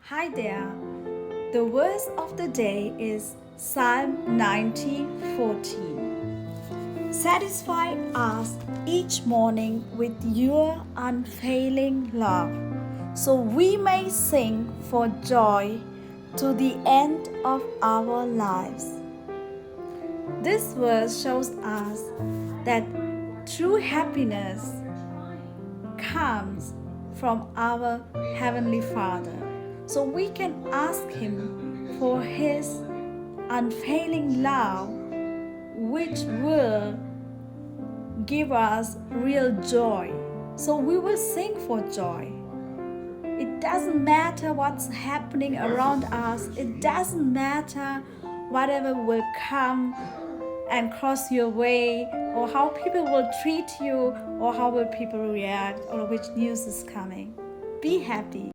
Hi there. The verse of the day is Psalm 90:14. Satisfy us each morning with your unfailing love, so we may sing for joy to the end of our lives. This verse shows us that true happiness comes from our Heavenly Father. So we can ask Him for His unfailing love, which will give us real joy. So we will sing for joy. It doesn't matter what's happening around us, it doesn't matter whatever will come and cross your way, or how people will treat you, or how will people react, or which news is coming. Be happy.